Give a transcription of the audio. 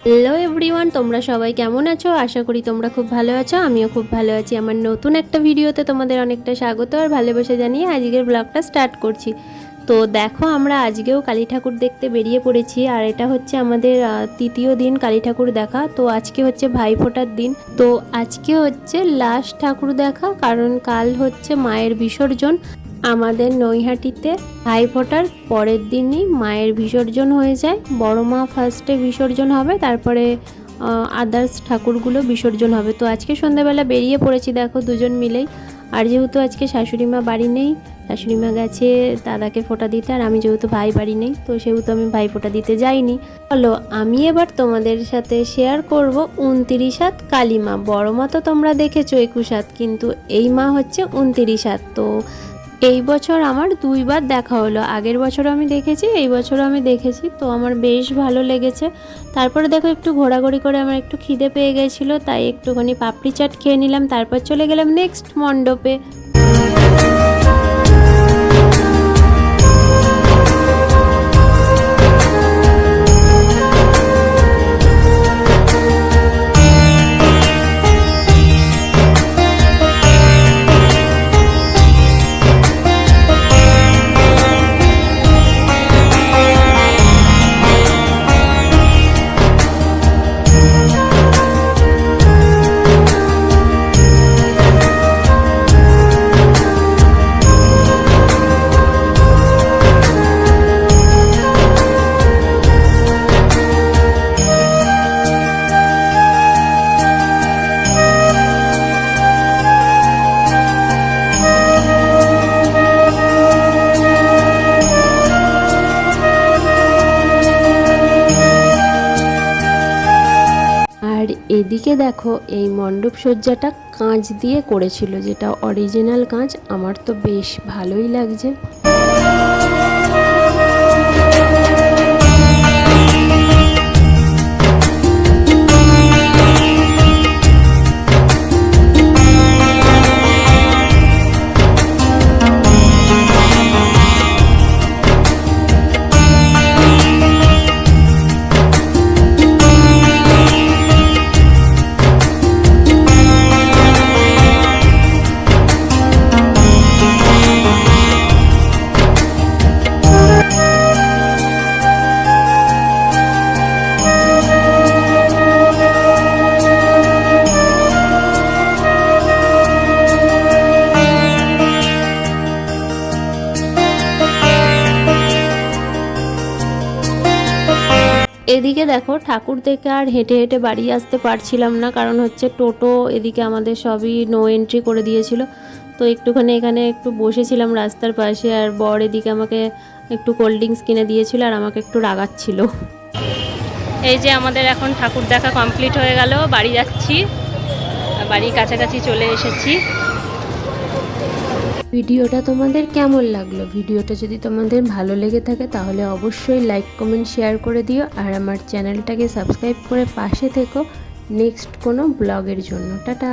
Hello everyone, তোমরা সবাই কেমন আছো? আশা করি তোমরা খুব ভালো আছো। আমিও খুব ভালো আছি। আমার নতুন একটা ভিডিওতে তোমাদের অনেকটা স্বাগত আর ভালোবাসা জানিয়ে আজকের ব্লগটা স্টার্ট করছি। তো দেখো, আমরা আজকেও কালী ঠাকুর দেখতে বেরিয়ে পড়েছি। আর এটা হচ্ছে আমাদের তৃতীয় দিন কালী ঠাকুর দেখা। তো আজকে হচ্ছে ভাইফোঁটার দিন। তো আজকে হচ্ছে লাস্ট ঠাকুর দেখা, কারণ কাল হচ্ছে মায়ের বিসর্জন। আমাদের নৈহাটিতে ভাইফোঁটার পরের দিনই মায়ের বিসর্জন হয়ে যায়। বড় মা ফার্স্টে বিসর্জন হবে, তারপরে আদার্স ঠাকুরগুলো বিসর্জন হবে। তো আজকে সন্ধ্যাবেলা বেরিয়ে পড়েছি দেখো দুজন মিলেই। আর যেহেতু আজকে শাশুড়ি মা বাড়ি নেই, শাশুড়ি মা গেছে দাদাকে ফোঁটা দিতে, আর আমি যেহেতু ভাই বাড়ি নেই তো সেহেতু আমি ভাই ফোঁটা দিতে যাইনি। চলো আমি এবার তোমাদের সাথে শেয়ার করব 29 হাত কালী মা। বড় মা তো তোমরা দেখেছো 21 হাত, কিন্তু এই মা হচ্ছে 29 হাত। তো এই বছর আমার দুইবার দেখা হলো। আগের বছরও আমি দেখেছি, এই বছরও আমি দেখেছি। তো আমার বেশ ভালো লেগেছে। তারপরে দেখো একটু ঘোরাঘুরি করে আমার একটু খিদে পেয়ে গেছিলো, তাই একটুখানি পাপড়ি চাট খেয়ে নিলাম। তারপর চলে গেলাম নেক্সট মণ্ডপে। আর এদিকে দেখো এই মণ্ডপ সজ্জাটা কাঁচ দিয়ে করেছিল, যেটা অরিজিনাল কাঁচ। আমার তো বেশ ভালোই লাগছে। এদিকে দেখো ঠাকুর দেখে আর হেঁটে হেঁটে বাড়ি আসতে পারছিলাম না, কারণ হচ্ছে টোটো এদিকে আমাদের সবই নো এন্ট্রি করে দিয়েছিল। তো একটুখানি এখানে একটু বসেছিলাম রাস্তার পাশে, আর বর এদিকে আমাকে একটু কোল্ড ড্রিঙ্কস কিনে দিয়েছিল আর আমাকে একটু রাগাচ্ছিল। এই যে আমাদের এখন ঠাকুর দেখা কমপ্লিট হয়ে গেল, বাড়ি যাচ্ছি। বাড়ির কাছাকাছি চলে এসেছি। ভিডিওটা তোমাদের কেমন লাগলো? ভিডিওটা যদি তোমাদের ভালো লেগে থাকে তাহলে অবশ্যই লাইক কমেন্ট শেয়ার করে দিও, আর আমার চ্যানেলটাকে সাবস্ক্রাইব করে পাশে থেকো নেক্সট কোনো ব্লগের জন্য। টাটা।